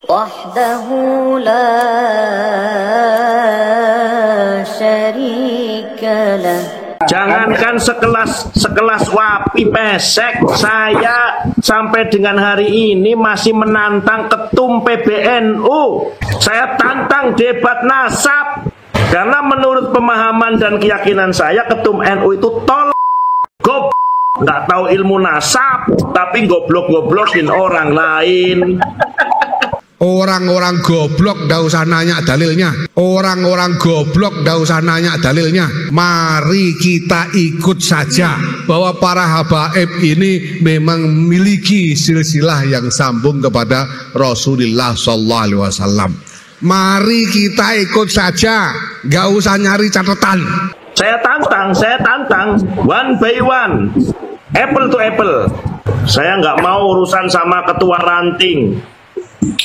وحده لا شريك له. Jangankan sekelas wapi pesek, saya sampai dengan hari ini masih menantang ketum PBNU. Saya tantang debat nasab, karena menurut pemahaman dan keyakinan saya ketum NU itu nggak tahu ilmu nasab, tapi goblok-goblokin orang lain. Orang-orang goblok ndak usah nanya dalilnya. Orang-orang goblok ndak usah nanya dalilnya. Mari kita ikut saja bahwa para habaib ini memang memiliki silsilah yang sambung kepada Rasulullah sallallahu alaihi wasallam. Mari kita ikut saja, nggak usah nyari catatan. Saya tantang one by one, apple to apple. Saya nggak mau urusan sama ketua ranting,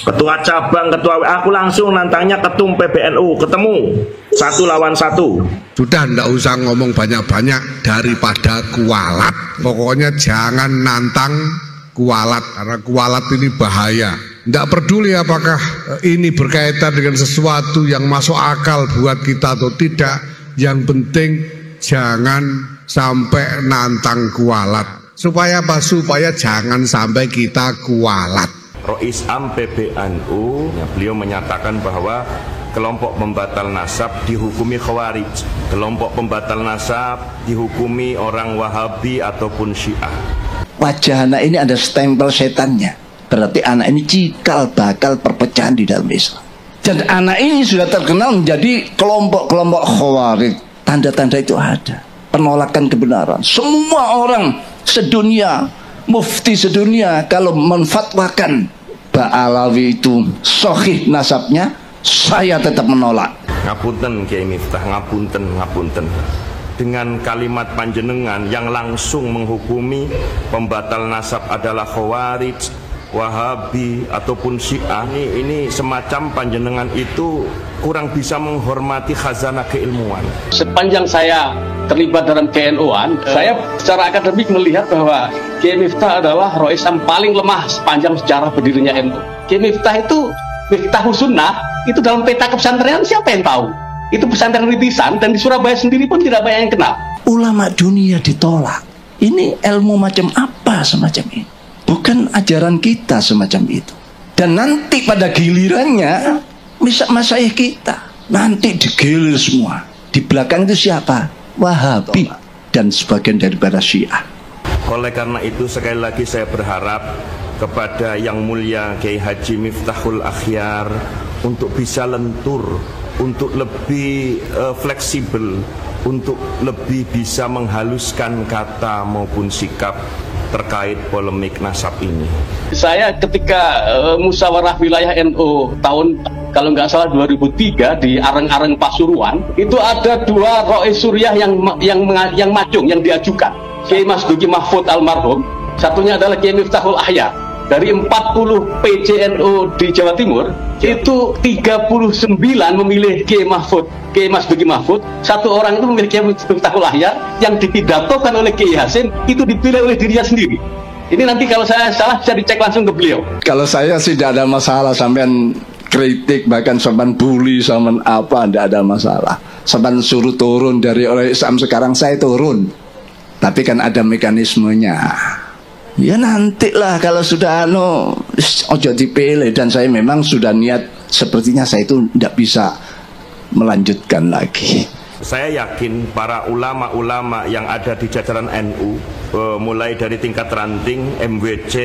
ketua cabang, aku langsung nantangnya ketum PBNU, ketemu 1 lawan 1. Sudah ndak usah ngomong banyak-banyak daripada kualat. Pokoknya jangan nantang kualat, karena kualat ini bahaya. Ndak peduli apakah ini berkaitan dengan sesuatu yang masuk akal buat kita atau tidak. Yang penting jangan sampai nantang kualat. Supaya apa? Supaya jangan sampai kita kualat. Rois Am PBNU, beliau menyatakan bahwa kelompok pembatal nasab dihukumi Khawarij, kelompok pembatal nasab dihukumi orang Wahabi ataupun Syiah. Wajah anak ini ada stempel setannya, berarti anak ini cikal bakal perpecahan di dalam Islam. Dan anak ini sudah terkenal menjadi kelompok-kelompok Khawarij. Tanda-tanda itu ada, penolakan kebenaran. Semua orang sedunia, mufti sedunia kalau menfatwakan Ba'alawi itu sahih nasabnya, saya tetap menolak. Ngapunten Kiai Miftah, ngapunten. Dengan kalimat panjenengan yang langsung menghukumi pembatal nasab adalah Khawarij, Wahabi ataupun Syiah, ini semacam panjenengan itu kurang bisa menghormati khazanah keilmuan. Sepanjang saya terlibat dalam KNU-an, saya secara akademik melihat bahwa Kiai Miftah adalah Rois Am paling lemah sepanjang sejarah berdirinya NU. Kiai Miftah itu Miftahus Sunnah, itu dalam peta pesantren siapa yang tahu? Itu pesantren rintisan, dan di Surabaya sendiri pun tidak banyak yang kenal. Ulama dunia ditolak. Ini ilmu macam apa semacam ini? Bukan ajaran kita semacam itu. Dan nanti pada gilirannya masyayikh kita nanti digilir semua. Di belakang itu siapa? Wahabi dan sebagian daripada Syiah. Oleh karena itu sekali lagi saya berharap kepada Yang Mulia Kiai Haji Miftahul Akhyar untuk bisa lentur, untuk lebih fleksibel, untuk lebih bisa menghaluskan kata maupun sikap terkait polemik nasab ini. Saya ketika musyawarah wilayah NU tahun kalau nggak salah 2003 di Areng-Areng Pasuruan, itu ada 2 Rois Suriah yang majung yang diajukan. Kiai Mas Duki Mahfud almarhum, satunya adalah Kiai Miftahul Ahya. Dari 40 PCNU di Jawa Timur, itu 39 memilih Kiai Mas Duki Mahfud, 1 orang itu memilih Kiai Miftahul Ahya, yang dipidatokan oleh Kiai Hasim itu dipilih oleh dirinya sendiri. Ini nanti kalau saya salah bisa dicek langsung ke beliau. Kalau saya sih tidak ada masalah, sampean kritik bahkan sampean bully sampean apa, tidak ada masalah. Sampean suruh turun dari oleh Islam, sekarang saya turun. Tapi kan ada mekanismenya. Ya nantilah kalau sudah ojo dipilih, dan saya memang sudah niat sepertinya saya itu tidak bisa melanjutkan lagi. Saya yakin para ulama-ulama yang ada di jajaran NU, mulai dari tingkat ranting, MWC,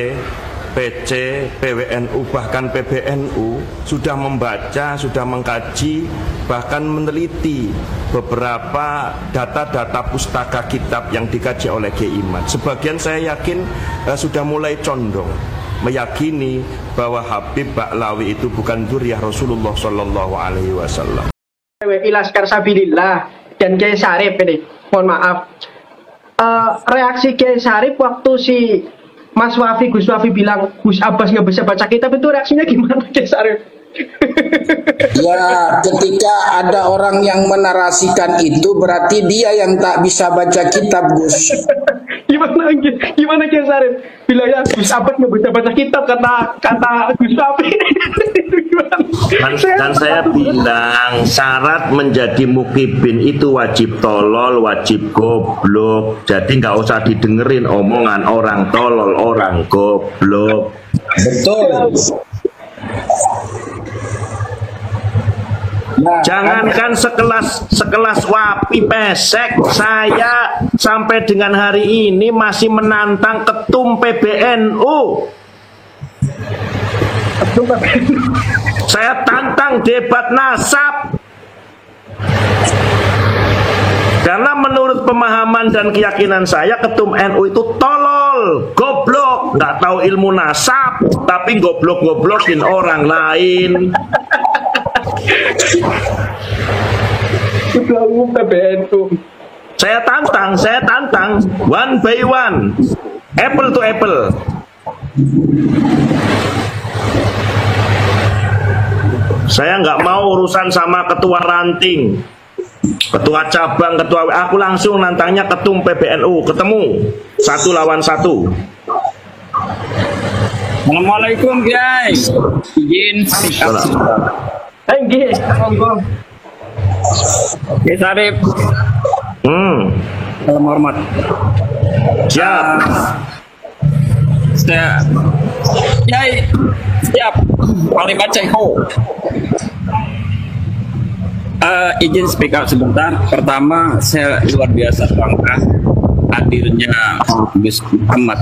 PC, PWNU, bahkan PBNU, sudah membaca, sudah mengkaji, bahkan meneliti beberapa data-data pustaka kitab yang dikaji oleh Kiai Imad. Sebagian saya yakin sudah mulai condong meyakini bahwa Habib Ba'lawi itu bukan dzurriyyah Rasulullah Shallallahu Alaihi Wasallam. Laskar Sabilillah dan Kiai Syarif ini, mohon maaf, reaksi Kiai Syarif waktu si Mas Wafi, Gus Wafi bilang Gus Abbas nggak bisa baca kitab, itu reaksinya gimana Kiai Syarif? Ya, ketika ada orang yang menarasikan itu berarti dia yang tak bisa baca kitab, Gus. Gimana Kiai Syarif? Bila ya Gus Abbas nggak bisa baca kitab kata Gus Wafi. kan saya bilang syarat menjadi mukibin itu wajib tolol, wajib goblok. Jadi nggak usah didengerin omongan orang tolol, orang goblok. Betul. Nah, Jangankan sekelas wapi pesek, saya sampai dengan hari ini masih menantang ketum PBNU. Saya tantang debat nasab. Karena menurut pemahaman dan keyakinan saya ketum NU itu tolol, goblok, nggak tahu ilmu nasab, tapi goblok-goblokin orang lain. Ketua umum PBNU. Saya tantang, one by one, apple to apple. Saya nggak mau urusan sama ketua ranting, ketua cabang, ketua. Aku langsung nantangnya ketum PBNU, ketemu 1 lawan 1. Assalamualaikum guys. Izin. Nggih, monggo. Oke, Sarip. Salam hormat. Siap. Siap. Paling baca ho. Izin speak up sebentar. Pertama, saya luar biasa bangga hadirnya Gus Muhammad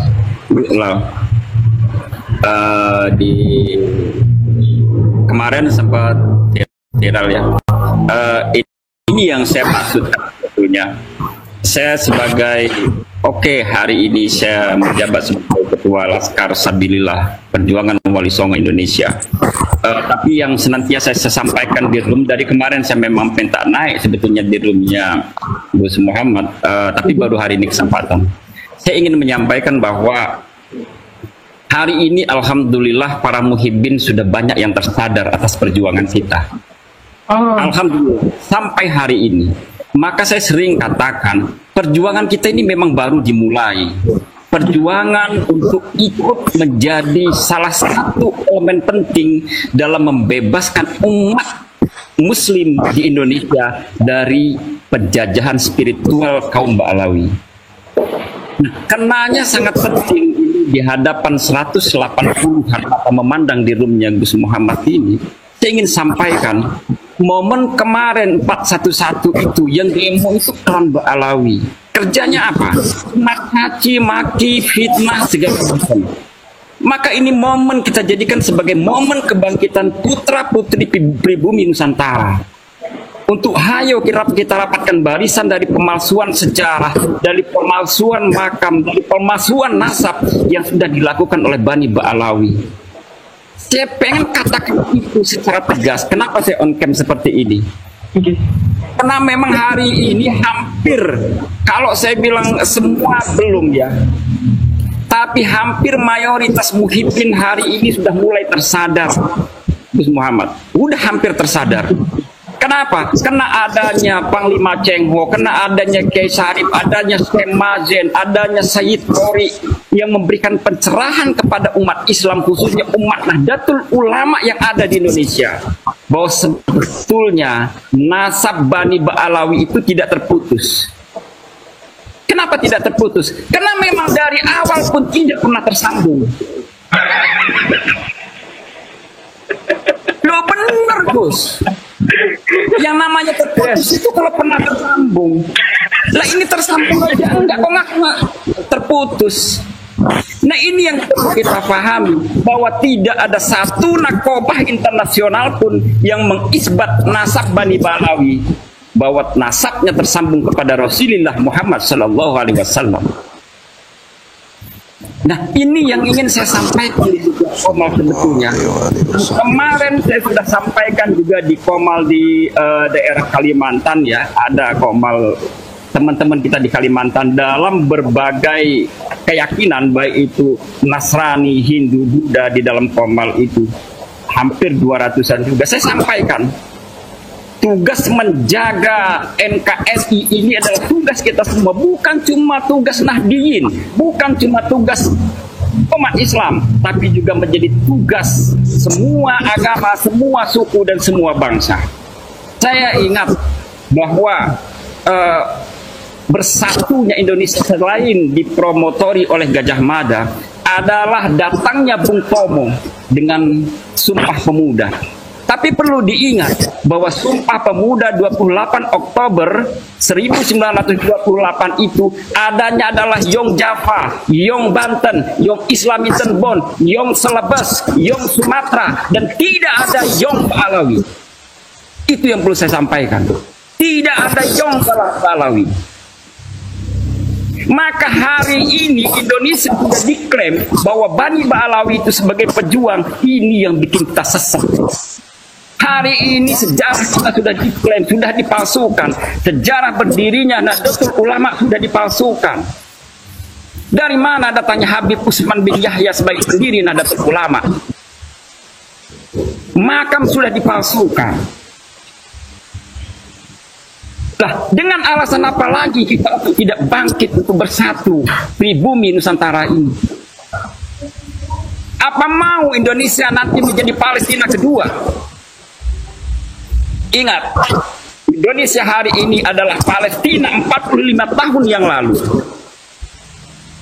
di kemarin sempat viral ya. Ini yang saya maksudkan sebetulnya. Saya sebagai hari ini saya menjabat sebagai Ketua Laskar Sabilillah Perjuangan Wali Songo Indonesia. Tapi yang senantiasa saya sampaikan di room dari kemarin, saya memang minta naik sebetulnya di roomnya Gus Muhammad, tapi baru hari ini kesempatan. Saya ingin menyampaikan bahwa hari ini alhamdulillah para muhibbin sudah banyak yang tersadar atas perjuangan kita. Alhamdulillah sampai hari ini. Maka saya sering katakan perjuangan kita ini memang baru dimulai. Perjuangan untuk ikut menjadi salah satu elemen penting dalam membebaskan umat muslim di Indonesia dari penjajahan spiritual kaum Ba'alawi. Nah, kenanya sangat penting di hadapan 180 harta memandang di roomnya Gus Muhammad ini. Saya ingin sampaikan momen kemarin 411 itu yang demo itu klan Ba'alawi. Kerjanya apa? Caci, maki, fitnah, segala macam. Maka ini momen kita jadikan sebagai momen kebangkitan putra putri pribumi Nusantara. Untuk hayo kita rapatkan barisan dari pemalsuan sejarah, dari pemalsuan makam, dari pemalsuan nasab yang sudah dilakukan oleh Bani Ba'alawi. Saya pengen katakan itu secara tegas. Kenapa saya on cam seperti ini? Karena memang hari ini hampir, kalau saya bilang semua belum ya, tapi hampir mayoritas muhibbin hari ini sudah mulai tersadar. Gus Muhammad udah hampir tersadar. Kenapa? Karena adanya Panglima Cheng Ho, karena adanya Kiai Sarip, adanya Syekh Mazen, adanya Sayyid Qori yang memberikan pencerahan kepada umat Islam, khususnya umat Nahdlatul Ulama yang ada di Indonesia, bahwa sebetulnya nasab Bani Ba'alawi itu tidak terputus. Kenapa tidak terputus? Karena memang dari awal pun tidak pernah tersambung. Loh bener Gus. Yang namanya terputus itu kalau pernah tersambung. Lah ini tersambung aja enggak, kok nggak terputus. Nah ini yang perlu kita pahami, bahwa tidak ada satu nakobah internasional pun yang mengisbat nasab Bani Ba'alawi, bahwa nasabnya tersambung kepada Rasulullah Muhammad Sallallahu Alaihi Wasallam. Nah ini yang ingin saya sampaikan di Komal sebetulnya. Kemarin saya sudah sampaikan juga di Komal di daerah Kalimantan ya, ada Komal teman-teman kita di Kalimantan dalam berbagai keyakinan, baik itu Nasrani, Hindu, Buddha, di dalam Komal itu hampir 200-an juga. Saya sampaikan tugas menjaga NKRI ini adalah tugas kita semua, bukan cuma tugas Nahdiyin, bukan cuma tugas umat Islam, tapi juga menjadi tugas semua agama, semua suku dan semua bangsa. Saya ingat bahwa bersatunya Indonesia selain dipromotori oleh Gajah Mada adalah datangnya Bung Tomo dengan Sumpah Pemuda. Tapi perlu diingat bahwa Sumpah Pemuda 28 Oktober 1928 itu adanya adalah Yong Java, Yong Banten, Yong Islamisten Bon, Yong Celebes, Yong Sumatera, dan tidak ada Yong Balawi. Itu yang perlu saya sampaikan. Tidak ada Yong Balawi. Maka hari ini Indonesia sudah diklaim bahwa Bani Ba'alawi itu sebagai pejuang. Ini yang bikin kita sesat. Hari ini sejarah kita sudah diklaim, sudah dipalsukan. Sejarah berdirinya Nahdlatul Ulama sudah dipalsukan. Dari mana datangnya Habib Utsman bin Yahya sebagai pendiri Nahdlatul Ulama? Makam sudah dipalsukan. Lah, dengan alasan apa lagi kita tidak bangkit untuk bersatu pribumi Nusantara ini? Apa mau Indonesia nanti menjadi Palestina kedua? Ingat, Indonesia hari ini adalah Palestina 45 tahun yang lalu.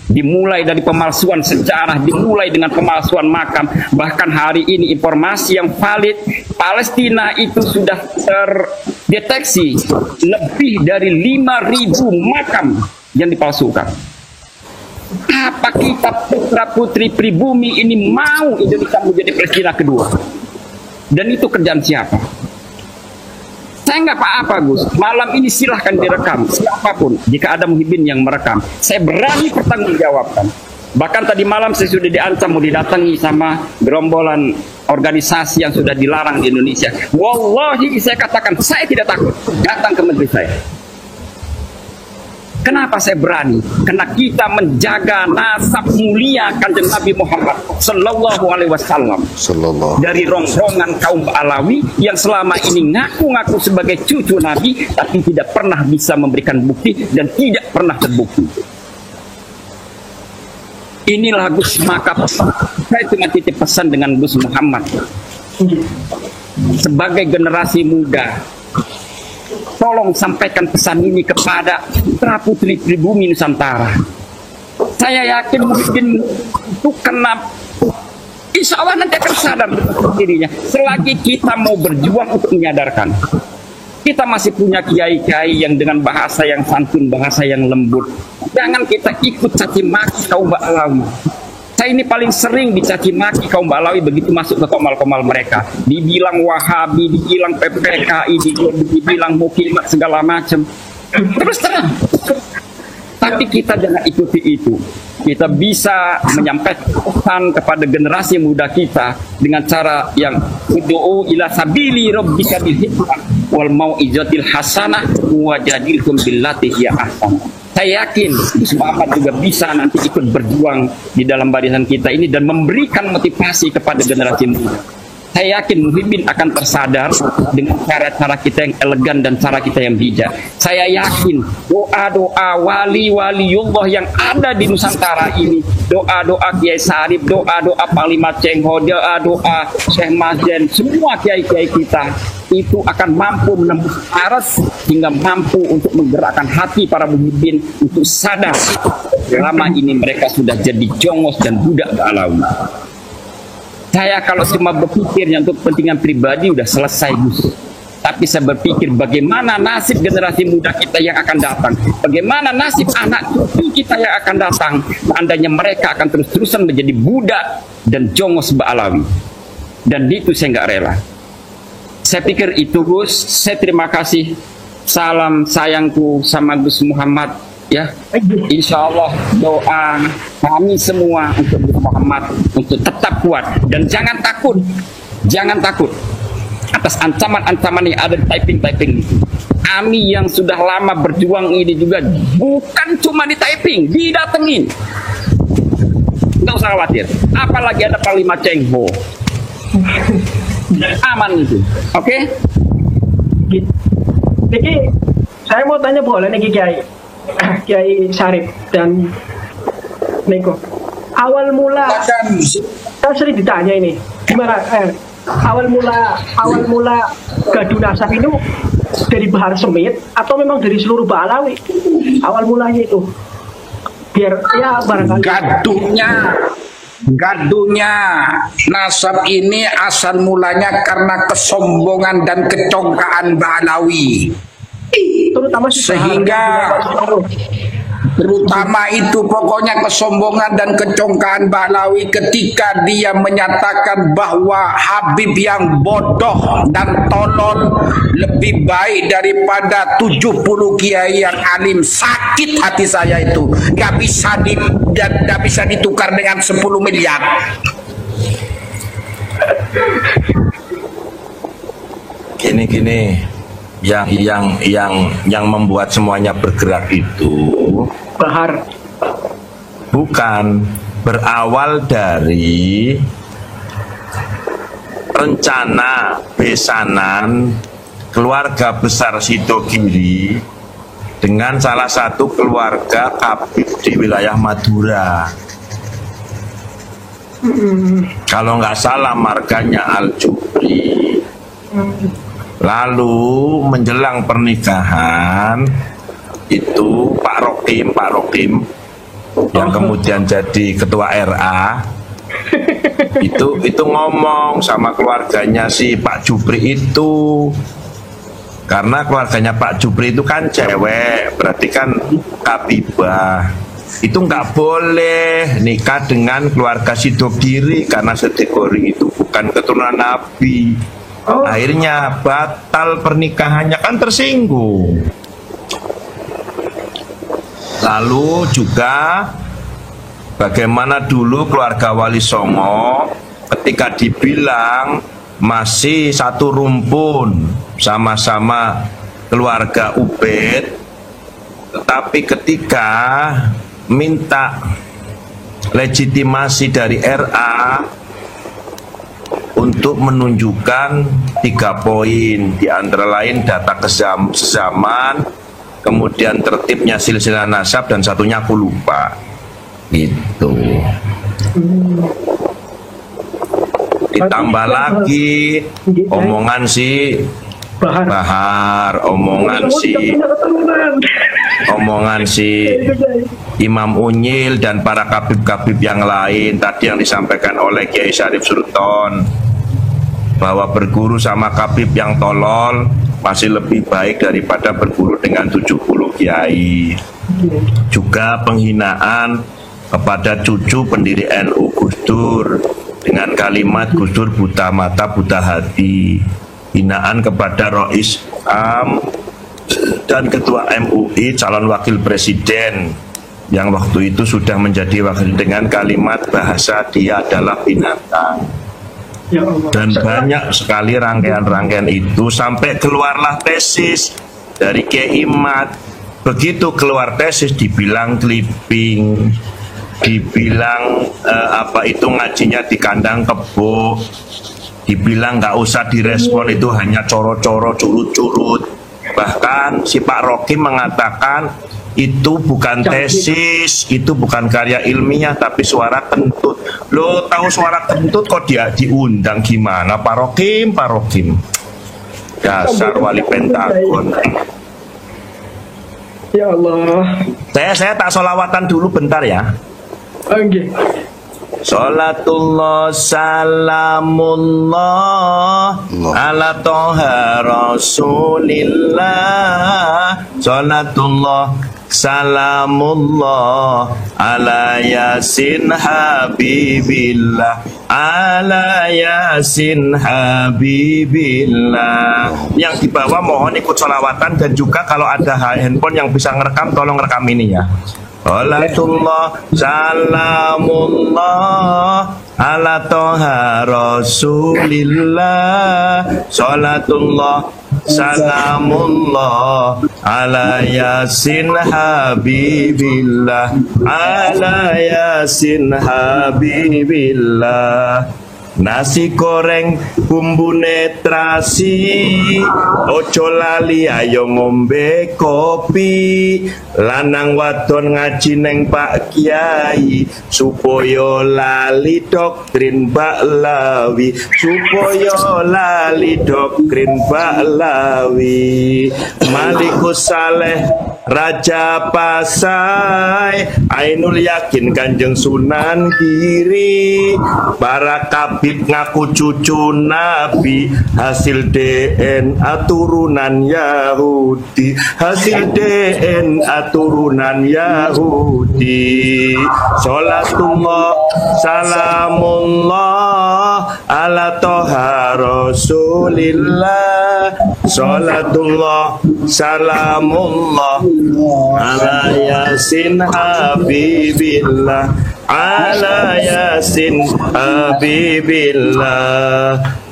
Dimulai dari pemalsuan sejarah, dimulai dengan pemalsuan makam. Bahkan hari ini informasi yang valid, Palestina itu sudah terdeteksi lebih dari 5.000 makam yang dipalsukan. Apa kita putra-putri pribumi ini mau Indonesia menjadi Palestina kedua? Dan itu kerjaan siapa? Saya nggak apa-apa, Gus. Malam ini silahkan direkam siapapun. Jika ada Muhyiddin yang merekam, saya berani pertanggungjawabkan. Bahkan tadi malam saya sudah diancam mau didatangi sama gerombolan organisasi yang sudah dilarang di Indonesia. Wallahi saya katakan saya tidak takut datang ke menteri saya. Kenapa saya berani? Karena kita menjaga nasab mulia Kanjeng Nabi Muhammad Sallallahu Alaihi Wasallam dari rongrongan kaum Alawi yang selama ini ngaku-ngaku sebagai cucu Nabi, tapi tidak pernah bisa memberikan bukti dan tidak pernah terbukti. Inilah Gus, maka saya cuma titip pesan dengan Gus Muhammad sebagai generasi muda. Tolong sampaikan pesan ini kepada putra putri pribumi Nusantara. Saya yakin mungkin itu kena, insya Allah nanti akan sadar dirinya. Selagi kita mau berjuang untuk menyadarkan, kita masih punya kiai-kiai yang dengan bahasa yang santun, bahasa yang lembut. Jangan kita ikut caci maki kaum Ba'alawi. Saya ini paling sering dicaci maki kaum Ba'alawi begitu masuk ke komal-komal mereka. Dibilang Wahabi, dibilang PPKI, dibilang Mukimat segala macam. Terus terang. Tapi kita jangan ikuti itu. Kita bisa menyampaikan pesan kepada generasi muda kita dengan cara yang ud'u ila sabili rabbika bil hikmah wal mau'izatil hasanah wajadilhum billati hiya ahsan. Saya yakin Gus Muhammad juga bisa nanti ikut berjuang di dalam barisan kita ini dan memberikan motivasi kepada generasi muda. Saya yakin Muhyiddin akan tersadar dengan cara-cara kita yang elegan dan cara kita yang bijak. Saya yakin doa-doa wali-waliullah yang ada di Nusantara ini, doa-doa Kiai Sarip, doa-doa Panglima Cengho, doa-doa Syekh Mazden, semua kiai-kiai kita itu akan mampu menembus aras hingga mampu untuk menggerakkan hati para Muhyiddin untuk sadar selama ini mereka sudah jadi jongos dan budak Ba'alawi. Saya kalau cuma berpikirnya untuk kepentingan pribadi udah selesai, Gus. Tapi saya berpikir bagaimana nasib generasi muda kita yang akan datang, bagaimana nasib anak cucu kita yang akan datang seandainya mereka akan terus-terusan menjadi budak dan jongos Ba'alawi. Dan itu saya nggak rela. Saya pikir itu, Gus. Saya terima kasih. Salam sayangku sama Gus Muhammad, ya. Insya Allah doa kami semua untuk Gus Muhammad untuk tetap kuat dan jangan takut atas ancaman-ancaman yang ada di typing. Kami yang sudah lama berjuang ini juga bukan cuma di typing, didatengin. Nggak usah khawatir. Apalagi ada Panglima Cengho. Aman itu, oke? Jadi saya mau tanya boleh nih Kiai Sarip dan Niko. awal mula saya sering ditanya ini gimana awal mula Gaduh Nasab itu dari Bahar Semit atau memang dari seluruh Ba'alawi awal mulanya itu biar ya barangkali gaduhnya Nasab ini asal mulanya karena kesombongan dan kecongkaan Ba'alawi, terutama sehingga terutama itu pokoknya kesombongan dan kecongkaan Ba'alawi ketika dia menyatakan bahwa Habib yang bodoh dan tolol lebih baik daripada 70 kiai yang alim. Sakit hati saya itu, nggak bisa ditukar dengan 10 miliar. Gini yang membuat semuanya bergerak itu Bahar bukan berawal dari rencana besanan keluarga besar Sidogiri dengan salah satu keluarga Habib di wilayah Madura. Kalau nggak salah marganya Al-Jubri. Lalu menjelang pernikahan itu Pak Rokim yang kemudian jadi ketua RA itu ngomong sama keluarganya si Pak Jubri itu, karena keluarganya Pak Jubri itu kan cewek, berarti kan Habibah itu nggak boleh nikah dengan keluarga Sidogiri karena Sidogiri itu bukan keturunan Nabi. Akhirnya batal pernikahannya, kan tersinggung. Lalu juga bagaimana dulu keluarga Wali Songo ketika dibilang masih satu rumpun sama-sama keluarga Ubed, tetapi ketika minta legitimasi dari RA untuk menunjukkan 3 poin, di antara lain data kezaman, kemudian tertibnya silsilah nasab, dan satunya aku lupa. Gitu. Ditambah lagi omongan si Bahar, omongan si Imam Unyil dan para kabib-kabib yang lain tadi yang disampaikan oleh Kiai Syarif Sultan, bahwa berguru sama kabib yang tolol masih lebih baik daripada berguru dengan 70 kiai. Juga penghinaan kepada cucu pendiri NU Gus Dur dengan kalimat Gus Dur buta mata buta hati. Hinaan kepada Rois Am dan ketua MUI calon wakil presiden yang waktu itu sudah menjadi wakil dengan kalimat bahasa dia adalah binatang. Dan banyak sekali rangkaian-rangkaian itu sampai keluarlah tesis dari Kiai Imad. Begitu keluar tesis dibilang clipping, dibilang apa itu ngajinya di kandang kebo, dibilang nggak usah direspon, itu hanya coro-coro curut-curut. Bahkan si Pak Roki mengatakan itu bukan tesis, itu bukan karya ilmiah, tapi suara kentut. Lo tahu suara kentut kok dia diundang gimana? Pak Rokim, dasar wali Pentagon. Ya Allah. Saya tak solawatan dulu bentar ya. Oke. Salatullah salamullah ala toha rasulillah. Salatullah salamullah ala yasin habibillah, ala yasin habibillah. Yang di bawah mohon ikut sholawatan, dan juga kalau ada handphone yang bisa ngerekam tolong rekam ini ya. Salatullah salamullah ala toha rasulillah. Salatullah salamullah ala yasin habibillah, ala yasin habibillah. nasi goreng bumbune terasi, ojo lali ayo ngombe kopi, lanang wadon ngaji neng Pak Kiai, supaya lali doktrin Baklawi, supaya lali doktrin Baklawi. Malikus Saleh Raja Pasai, Ainul Yakin Kanjeng Sunan Giri, para kabib ngaku cucu Nabi, hasil DNA turunan Yahudi, hasil DNA turunan Yahudi. Sholatullah salamullah ala toha Rasulillah, sholatullah salamullah ala Yasin Habibillah, ala Yasin Habibillah.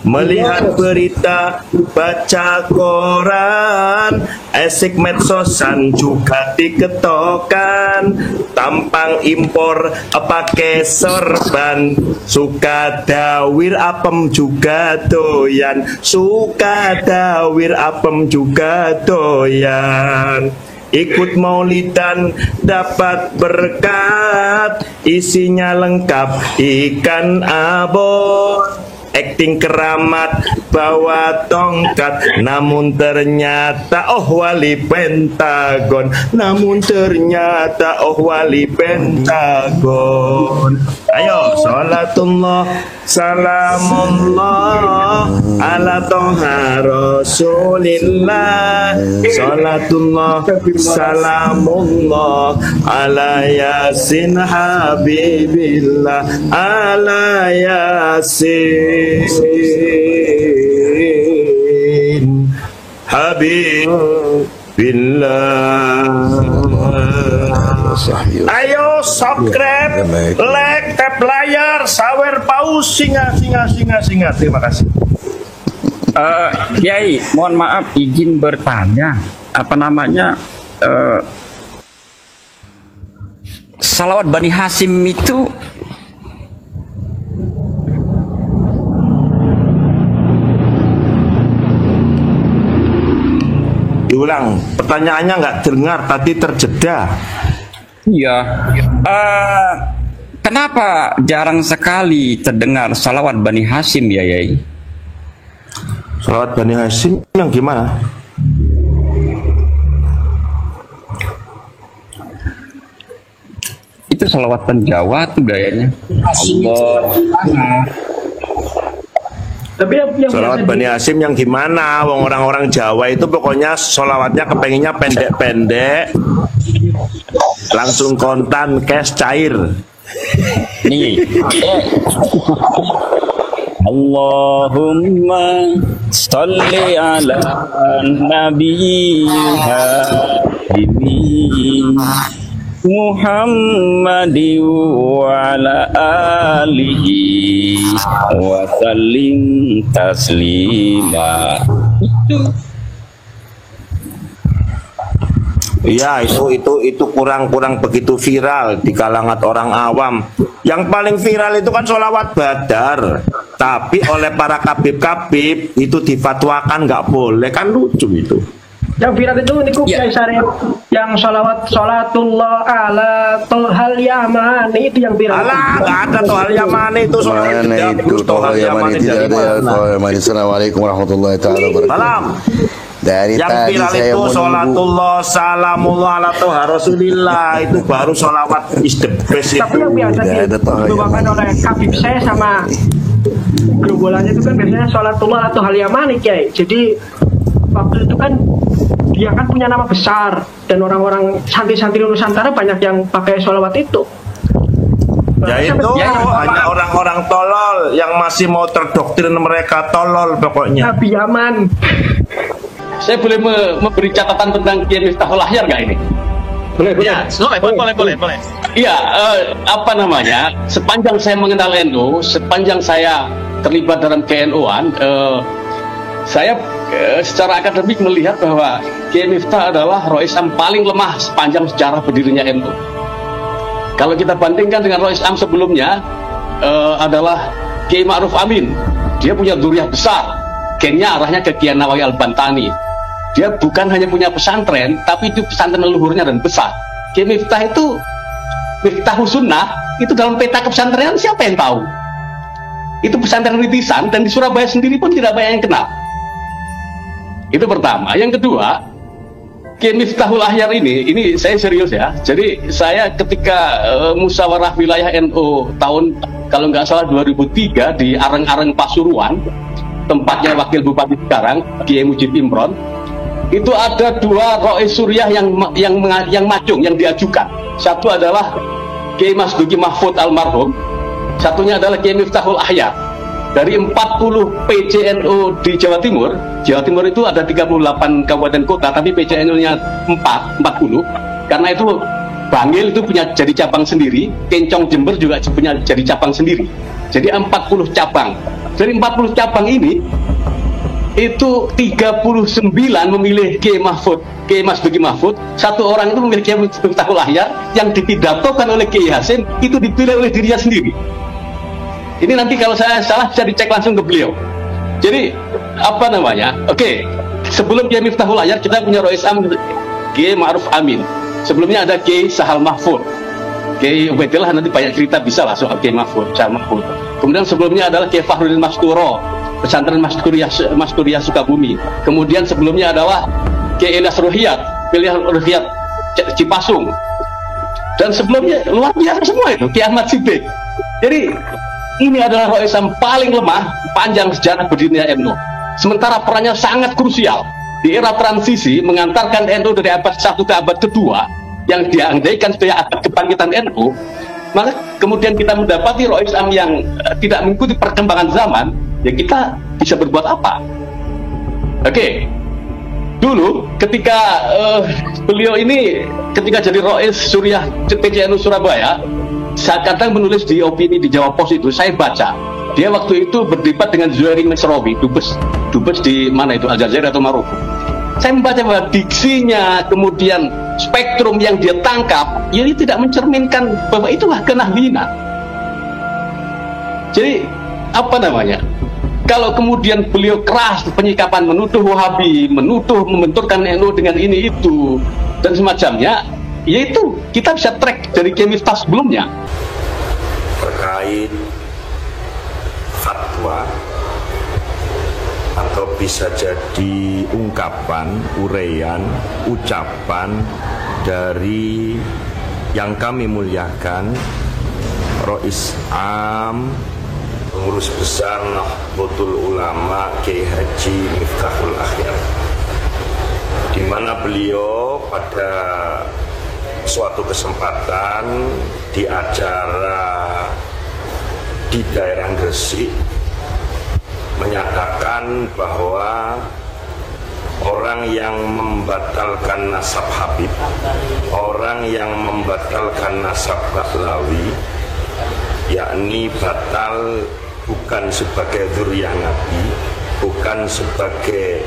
Melihat berita, baca koran, esik medsosan juga diketokan, tampang impor pakai sorban, suka dawir apem juga doyan, suka dawir apem juga doyan. Ikut maulidan dapat berkat, isinya lengkap ikan abon, acting keramat bawa tongkat, namun ternyata wali Pentagon, namun ternyata wali Pentagon. Ayo sholatullah salamullah ala toha Rasulillah, sholatullah salamullah ala Yasin Habibillah, ala Yasin Habibillah. Ayo subscribe, like, tap layar, sawer paus, singa. Terima kasih. Kiai, mohon maaf izin bertanya, apa namanya salawat Bani Hasyim itu diulang, pertanyaannya nggak dengar, tadi terjeda. Iya. Kenapa jarang sekali terdengar salawat Bani Hasyim ya Yai? Salawat Bani Hasyim yang gimana? Itu salawatan Jawa tuh gayanya. Allah. Tapi yang Salawat Bani Hasyim yang gimana? Wong orang-orang Jawa itu pokoknya salawatnya kepenginnya pendek-pendek, langsung kontan, cash cair. Nih. Allahumma sholli ala nabiyyina Muhammadi wa ala alihi wa sallim taslima. Ya, itu kurang begitu viral di kalangan orang awam. Yang paling viral itu kan sholawat Badar, tapi oleh para kabib-kabib itu difatwakan nggak boleh, kan lucu itu. Yang viral itu niku Kiai Syarif yang sholatullah ala tohal yamani, itu yang viral. Alah, nggak ada tohal yamani itu sholat. Mana itu tohal yamani, tidak ada tohal yamani. Assalamualaikum warahmatullahi wabarakatuh. Salam. Dari yang tadi viral saya itu sholatullah salamullah ala toha Rasulillah, itu baru sholawat is the best. Tapi yang biasa dibawakan oleh kabib saya sama gerombolannya itu kan biasanya sholatullah atau hal yamani Kiai. Jadi waktu itu kan dia kan punya nama besar dan orang-orang santri-santri Nusantara banyak yang pakai sholawat itu. Ya itu hanya orang-orang tolol yang masih mau terdoktrin, mereka tolol pokoknya. Nabi Yaman. Saya boleh memberi catatan tentang Kiai Miftahul Ahyar nggak ini? Boleh. Boleh. Iya, apa namanya? Sepanjang saya mengenal NU, sepanjang saya terlibat dalam KNU-an, saya secara akademik melihat bahwa Kiai Miftah adalah Rois Am paling lemah sepanjang sejarah berdirinya NU. Kalau kita bandingkan dengan Rois Am sebelumnya, adalah Kiai Ma'ruf Amin, dia punya dzurriyyah besar, gennya arahnya ke Kiai Nawawi Al-Bantani. Dia bukan hanya punya pesantren, tapi itu pesantren leluhurnya dan besar. Kiai Miftah itu, Miftahus Sunnah, itu dalam peta kepesantrenan siapa yang tahu? Itu pesantren rintisan, dan di Surabaya sendiri pun tidak banyak yang kenal. Itu pertama. Yang kedua, Kiai Miftahul Ahyar ini saya serius ya. Jadi saya ketika musyawarah wilayah NU tahun kalau nggak salah 2003 di Areng-Areng Pasuruan, tempatnya wakil bupati sekarang Kiai Mujib Imron, itu ada dua rois suriah yang macung yang diajukan. Satu adalah Kiai Mas Duki Mahfud almarhum, satunya adalah Kiai Miftahul Ahyar. Dari 40 PCNU di Jawa Timur itu ada 38 kabupaten kota, tapi PCNU-nya 40. Karena itu Bangil itu punya jadi cabang sendiri, Kencong Jember juga punya jadi cabang sendiri. Jadi 40 cabang. Dari 40 cabang ini, itu 39 memilih Kiai Mahfud, Kiai Mas Duki Mahfud, satu orang itu memilih Kiai Miftahul Ahyar, yang dipidatokan oleh Kiai Hasim itu dipilih oleh dirinya sendiri. Ini nanti kalau saya salah bisa dicek langsung ke beliau. Jadi apa namanya? Oke, sebelum Kiai Miftahul Ahyar kita punya Rois Am Kiai Ma'ruf Amin. Sebelumnya ada Kiai Sahal Mahfud. Kiai Ubaidillah nanti banyak cerita bisa lah soal Kiai Mahfud, Sahal Mahfud. Kemudian sebelumnya adalah Kiai Fahrudin Masturo, pesantren Masturiah Sukabumi. Kemudian sebelumnya adalah Kiai Ilyas Ruhiyat, Cipasung. Dan sebelumnya luar biasa semua itu, Kiai Ahmad Siddiq. Jadi ini adalah rois yang paling lemah panjang sejarah berdirinya NU. Sementara perannya sangat krusial di era transisi mengantarkan NU dari abad 1 ke abad kedua yang diandaikan sebagai abad kebangkitan NU. Maka kemudian kita mendapati rois am yang tidak mengikuti perkembangan zaman, ya kita bisa berbuat apa? Oke. Dulu ketika beliau ini ketika jadi rois Suriah PCNU Surabaya, saat kadang menulis di opini di Jawa Pos itu, saya baca dia waktu itu berdebat dengan Zuhairi Mesrawi, dubes di mana itu, Aljazair atau Maroko. Saya membaca bahwa diksinya, kemudian spektrum yang dia tangkap, ini tidak mencerminkan bahwa itulah kenahwinan. Jadi apa namanya? Kalau kemudian beliau keras penyikapan menuduh Wahabi, menuduh membenturkan NU dengan ini itu dan semacamnya, yaitu kita bisa track dari Kiai Miftah sebelumnya terkait fatwa atau bisa jadi ungkapan, uraian, ucapan dari yang kami muliakan Rois Am pengurus besar Nahdlatul Ulama Kiai Haji Miftahul Ahyar, di mana beliau pada suatu kesempatan di acara di daerah Gresik menyatakan bahwa orang yang membatalkan nasab Habib, orang yang membatalkan nasab Bahlawi, yakni batal bukan sebagai dzurriyyah Nabi, bukan sebagai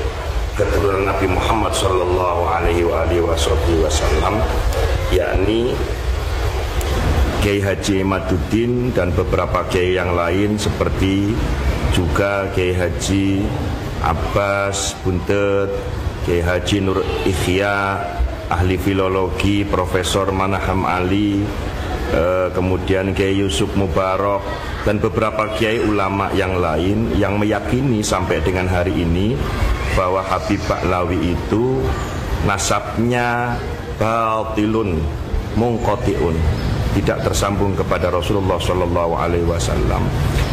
keturunan Nabi Muhammad Sallallahu Alaihi Wasallam, yakni Kiai Haji Maduddin dan beberapa kiai yang lain seperti juga Kiai Haji Abbas Buntet, Kiai Haji Nur Ikhya, ahli filologi Profesor Manaham Ali, kemudian Kiai Yusuf Mubarak dan beberapa kiai ulama yang lain yang meyakini sampai dengan hari ini bahwa Habib Bahlawi itu nasabnya batilun mungqatiun, tidak tersambung kepada Rasulullah Shallallahu Alaihi Wasallam,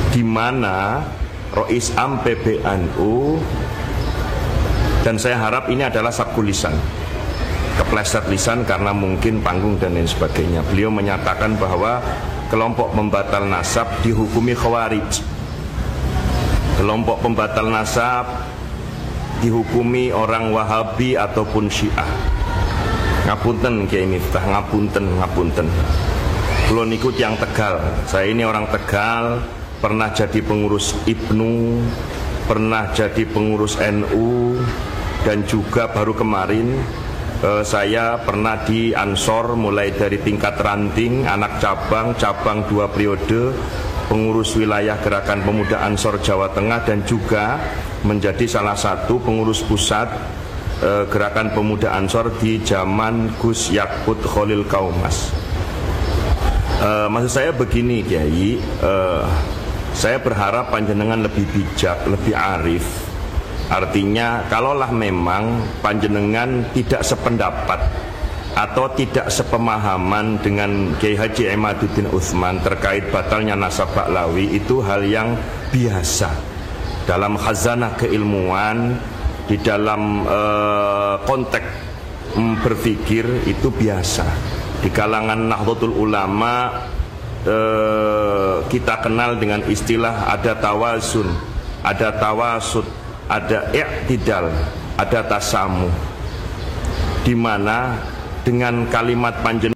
di mana Rois Am PBNU, dan saya harap ini adalah sabku lisan, kepleset lisan karena mungkin panggung dan lain sebagainya. Beliau menyatakan bahwa kelompok pembatal nasab dihukumi Khawarij, kelompok pembatal nasab dihukumi orang Wahabi ataupun Syiah. Ngapunten Kiai Miftah, ngapunten. Kulon ikut yang Tegal. Saya ini orang Tegal, pernah jadi pengurus IPNU, pernah jadi pengurus NU, dan juga baru kemarin saya pernah di Ansor mulai dari tingkat ranting, anak cabang 2 periode, pengurus wilayah Gerakan Pemuda Ansor Jawa Tengah dan juga menjadi salah satu pengurus pusat Gerakan Pemuda Ansor di zaman Gus Yakut Khalil Kaumas. Maksud saya begini Kiai, saya berharap panjenengan lebih bijak, lebih arif. Artinya kalaulah memang panjenengan tidak sependapat atau tidak sepemahaman dengan Kiai Haji Imaduddin Utsman terkait batalnya nasab Ba'lawi, itu hal yang biasa dalam khazanah keilmuan, di dalam konteks berpikir itu biasa. Di kalangan Nahdlatul Ulama kita kenal dengan istilah ada tawazun, ada tawasud, ada i'tidal, ada tasamuh, di mana dengan kalimat panjenengan